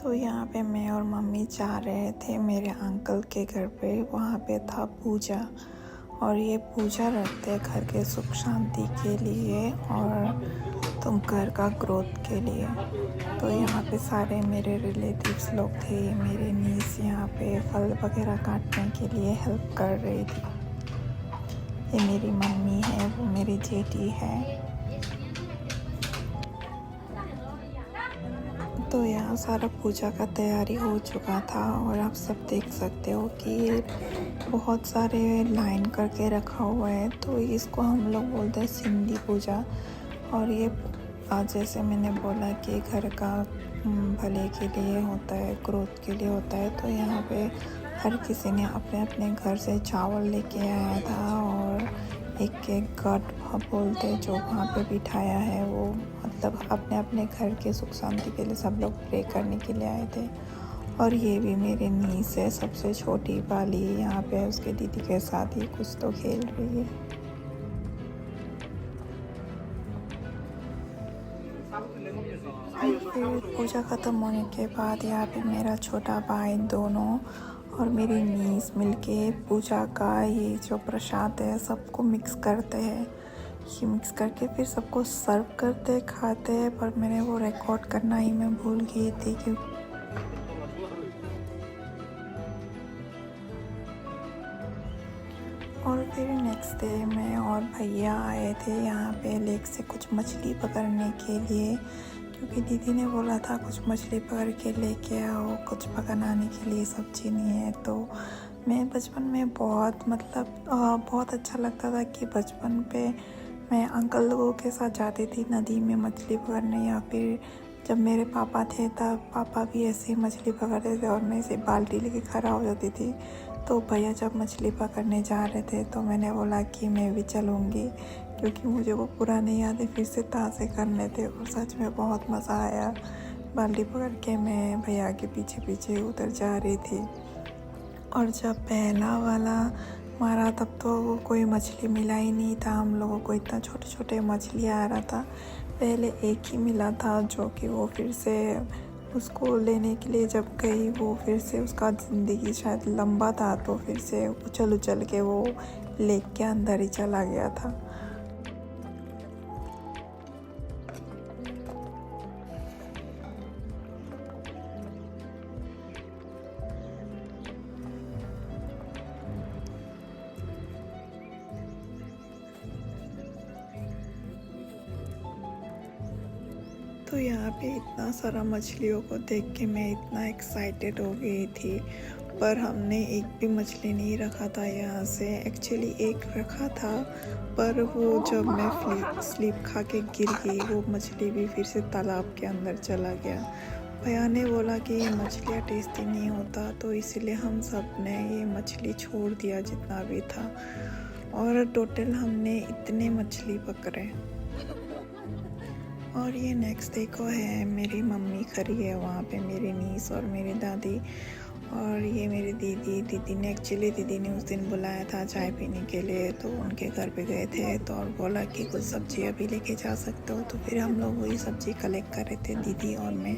तो यहाँ पे मैं और मम्मी जा रहे थे मेरे अंकल के घर पे। वहाँ पे था पूजा, और ये पूजा रखते हैं घर के सुख शांति के लिए और तुम घर का ग्रोथ के लिए। तो यहाँ पे सारे मेरे रिलेटिव्स लोग थे। मेरी नीस यहाँ पे फल वगैरह काटने के लिए हेल्प कर रही थी। ये मेरी मम्मी है, वो मेरी जेठी है। तो यहाँ सारा पूजा का तैयारी हो चुका था, और आप सब देख सकते हो कि ये बहुत सारे लाइन करके रखा हुआ है। तो इसको हम लोग बोलते हैं सिंधी पूजा। और ये जैसे मैंने बोला कि घर का भले के लिए होता है, ग्रोथ के लिए होता है। तो यहाँ पे हर किसी ने अपने अपने घर से चावल लेके आया था, और एक गट बोलते हैं जो वहाँ पे बिठाया है, वो मतलब अपने अपने घर के सुख शांति के लिए सब लोग प्रे करने के लिए आए थे। और ये भी मेरी नीस है, सबसे छोटी वाली, यहाँ पे उसके दीदी के साथ ही कुछ तो खेल रही है। फिर पूजा ख़त्म होने के बाद यहाँ पे मेरा छोटा भाई दोनों और मेरी नीस मिलके पूजा का ये जो प्रसाद है सबको मिक्स करते हैं। ये मिक्स करके फिर सबको सर्व करते खाते हैं। पर मैंने वो रिकॉर्ड करना ही मैं भूल गई थी क्योंकि और फिर नेक्स्ट डे मैं और भैया आए थे यहाँ पे लेक से कुछ मछली पकड़ने के लिए, क्योंकि दीदी ने बोला था कुछ मछली पकड़ के लेके आओ, कुछ पकाने के लिए सब्जी नहीं है। तो मैं बचपन में बहुत अच्छा लगता था कि बचपन पे मैं अंकल लोगों के साथ जाती थी नदी में मछली पकड़ने, या फिर जब मेरे पापा थे तब पापा भी ऐसे ही मछली पकड़ते थे और मैं ऐसे बाल्टी लेके खड़ा हो जाती थी। तो भैया जब मछली पकड़ने जा रहे थे तो मैंने बोला कि मैं भी चलूँगी, क्योंकि मुझे वो पुरानी यादें फिर से ताज़े करने थे। और सच में बहुत मज़ा आया। बाल्टी पकड़ के मैं भैया के पीछे पीछे उधर जा रही थी। और जब पहला वाला मारा तब तो कोई मछली मिला ही नहीं था हम लोगों को, इतना छोटे छोटे मछली आ रहा था। पहले एक ही मिला था, जो कि वो फिर से उसको लेने के लिए जब गई, वो फिर से उसका ज़िंदगी शायद लंबा था, तो फिर से उछल उछल के वो लेक के अंदर ही चला गया था। तो यहाँ पे इतना सारा मछलियों को देख के मैं इतना एक्साइटेड हो गई थी, पर हमने एक भी मछली नहीं रखा था यहाँ से। एक्चुअली एक रखा था, पर वो जब मैं स्लिप खा के गिर गई, वो मछली भी फिर से तालाब के अंदर चला गया। भैया ने बोला कि ये मछलियाँ टेस्टी नहीं होता, तो इसलिए हम सब ने ये मछली छोड़ दिया जितना भी था। और टोटल हमने इतने मछली पकड़े। और ये नेक्स्ट डे को है, मेरी मम्मी खड़ी है वहाँ पे, मेरी नीस और मेरी दादी। और ये मेरी दीदी ने उस दिन बुलाया था चाय पीने के लिए, तो उनके घर पे गए थे। तो और बोला कि कुछ सब्जी अभी लेके जा सकते हो। तो फिर हम लोग वही सब्जी कलेक्ट कर रहे थे, दीदी और मैं।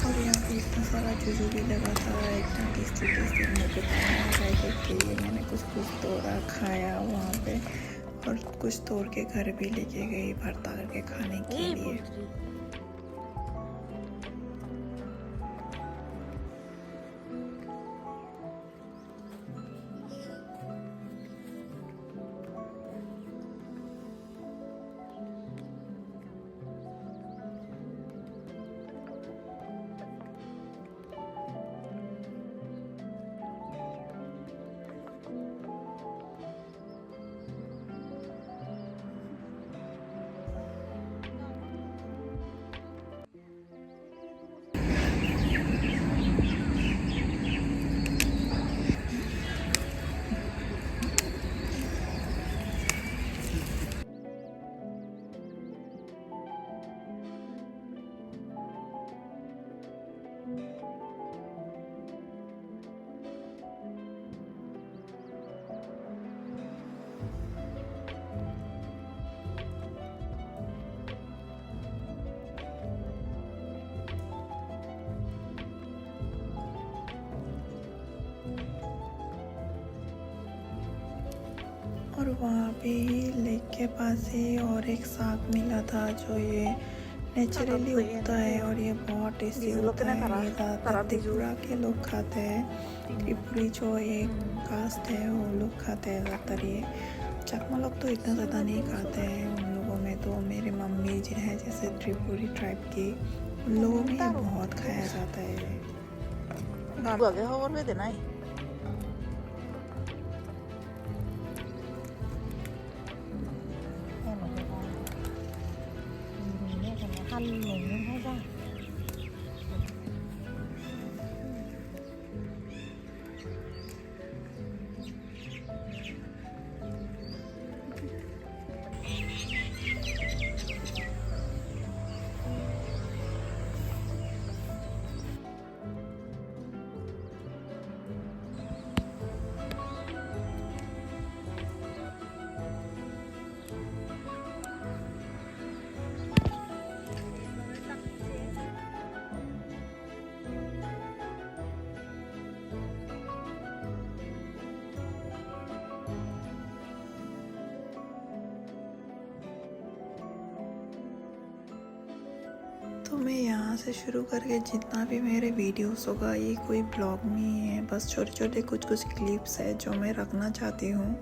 और यहाँ पे इतना सारा जुजू भी लगा था, इतना टेस्टी टेस्टी मुझे ट्राई करके ये मैंने कुछ तोड़ा खाया वहाँ पे, और कुछ तोड़ के घर भी लेके गई भरता करके खाने के लिए। और वहाँ पे ही लेक के पास ही और एक साग मिला था जो ये नेचुरली उगता है और ये बहुत टेस्टी होता है। ये ज़्यादातर त्रिपुरा के लोग खाते हैं। त्रिपुरी जो ये कास्ट है वो लोग खाते हैं ज़्यादातर। ये चकमा लोग तो इतना ज़्यादा नहीं खाते हैं। उन लोगों में तो मेरी मम्मी जो है जैसे त्रिपुरी ट्राइब की, उन लोगों में ये बहुत खाया जाता है। तो मैं यहाँ से शुरू करके जितना भी मेरे वीडियोस होगा ये कोई ब्लॉग नहीं है, बस छोटे छोटे कुछ कुछ क्लिप्स है जो मैं रखना चाहती हूँ,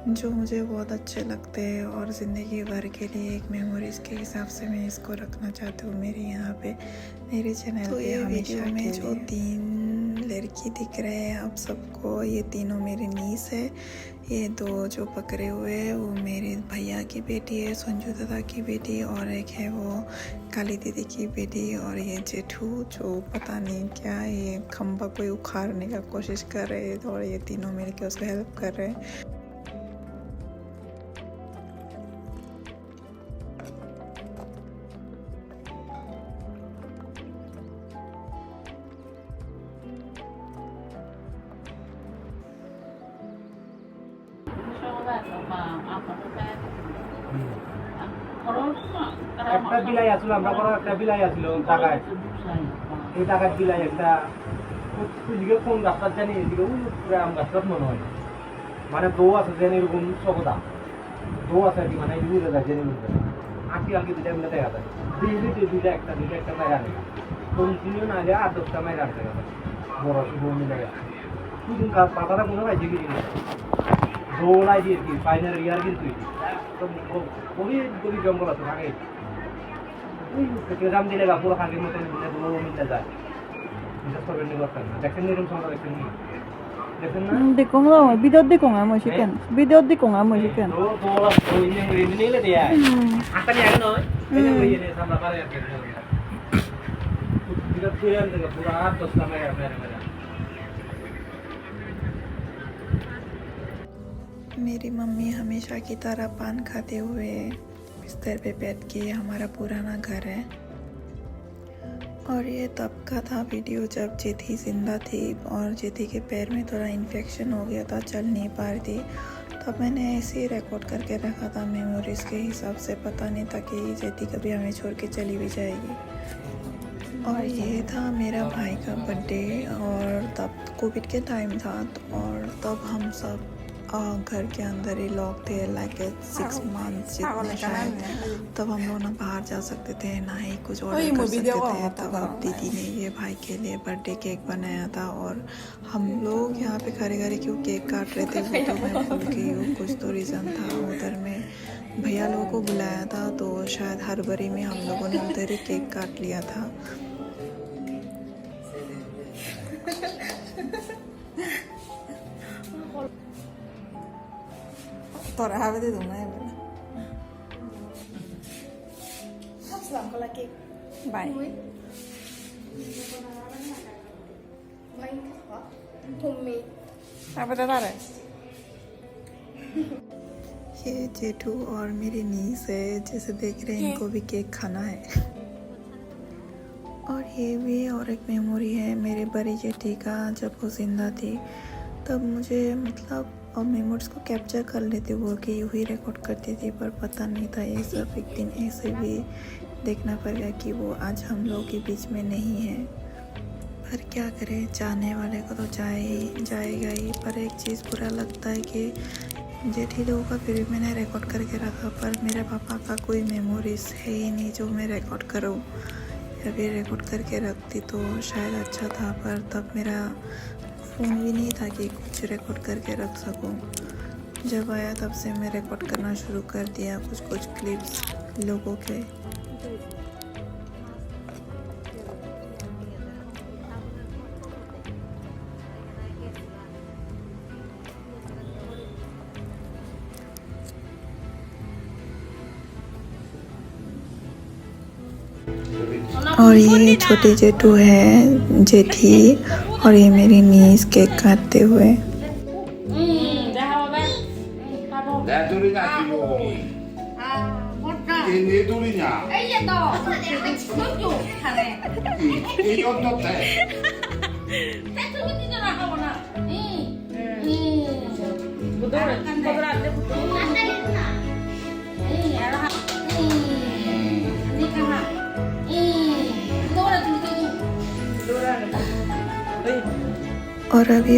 जो मुझे बहुत अच्छे लगते हैं और ज़िंदगी भर के लिए एक मेमोरीज़ के हिसाब से मैं इसको रखना चाहती हूँ मेरे यहाँ पे मेरे चैनल पे। ये वीडियो में जो 3 लड़की दिख रहे हैं आप सबको, ये तीनों मेरी नीस है। ये 2 जो पकड़े हुए हैं वो मेरे भैया की बेटी है, संजू दादा की बेटी, और एक है वो काली दीदी की बेटी, और ये जेठू जो पता नहीं क्या ये खंबा कोई उखाड़ने का कोशिश कर रहे हैं, और ये तीनों मिल के उसको हेल्प कर रहे हैं। একটা বিলাই আসলো আমরা বড় একটা বিলাই আসছিল টাকায় এই টাকার বিলাই একটা ওইদিকে কোন রাস্তার জানি এদিকে পুরো আম গাছটা মনে হয় মানে দো আছে জানি এরকম সকদা দো আছে কি মানে এদিকে যায় জানি আঁকি আঁকি দুটা মিলে দেখা যায় দুইটা একটা মায়ের আনে কন্টিনিউ না হলে 8-10টা মায়ের আনতে গেছে বড় শুভ মিলে গেছে দুদিন পাতাটা কোনো পাইছে কি জিনিস দোলাই দিয়ে কি ফাইনাল ইয়ার কিন্তু তো খুবই জঙ্গল আছে আগে গ্রাম দিলে পুরো আগের মতন দোলো মিলতে যায় বিশেষ করে করতেন না দেখেন এরকম সংখ্যা দেখেন নি দেখেন না দেখুন না ভিডিও দেখুন আমি শিখেন ভিডিও দেখুন আমি শিখেন তো ওই নিলে দেয়া আকানি আগে নয় এই ওই এনে সামনে পারে আর কি বিরাট করে আনতে পুরো 8-10টা মেরে मेरी मम्मी हमेशा की तरह पान खाते हुए बिस्तर पे बैठ के, हमारा पुराना घर है। और ये तब का था वीडियो जब जेठी जिंदा थी और जेठी के पैर में थोड़ा इन्फेक्शन हो गया था, चल नहीं पा रही थी। तब मैंने ऐसे ही रिकॉर्ड करके रखा था मेमोरीज़ के हिसाब से, पता नहीं था कि जेठी कभी हमें छोड़ के चली भी जाएगी। और ये था मेरा भाई का बर्थडे और तब कोविड के टाइम था और तब हम सब घर के अंदर ही लॉक थे, लाइक 6 मंथ्स जितने शायद। तब हम लोग ना बाहर जा सकते थे ना ही कुछ ऑर्डर कर सकते थे। तब दीदी ने ये भाई के लिए बर्थडे केक बनाया था और हम लोग यहाँ पे खड़े खड़े क्यों केक काट रहे थे वो तो मैं भूल गई हूँ, कुछ तो रीज़न था। उधर में भैया लोगों को बुलाया था तो शायद हड़बड़ी में हम लोगों ने उधर ही केक काट लिया था। Τώρα habe de दूंगा ये वाला। Selamat ko lagi. Bye. Main ka? Homemade. आप बता रहे ये जेठू और मेरी नीस है, जैसे देख रहे हैं इनको भी केक खाना है। और ये भी और एक मेमोरी है मेरे बड़ी जेठी का, जब वो जिंदा थी तब मुझे मतलब और मेमोरीज को कैप्चर कर लेती बोल के यूँ ही रिकॉर्ड करती थी, पर पता नहीं था ये सब एक दिन ऐसे भी देखना पड़ेगा कि वो आज हम लोग के बीच में नहीं है। पर क्या करें, जाने वाले को तो जाएगा ही। पर एक चीज़ बुरा लगता है कि जेठी लोगों का फिर भी मैंने रिकॉर्ड करके रखा, पर मेरे पापा का कोई मेमोरीज है ही नहीं जो मैं रिकॉर्ड करूँ। अभी रिकॉर्ड करके रखती तो शायद अच्छा था, पर तब मेरा फ़ोन भी नहीं था कि कुछ रिकॉर्ड करके रख सकूँ। जब आया तब से मैं रिकॉर्ड करना शुरू कर दिया, कुछ कुछ क्लिप्स लोगों के। और ये छोटी जेठू है, जेठी, और ये मेरी नीस केक काटते हुए। 내 둘이냐 지금 이네 둘이냐 이 어떻대 और अभी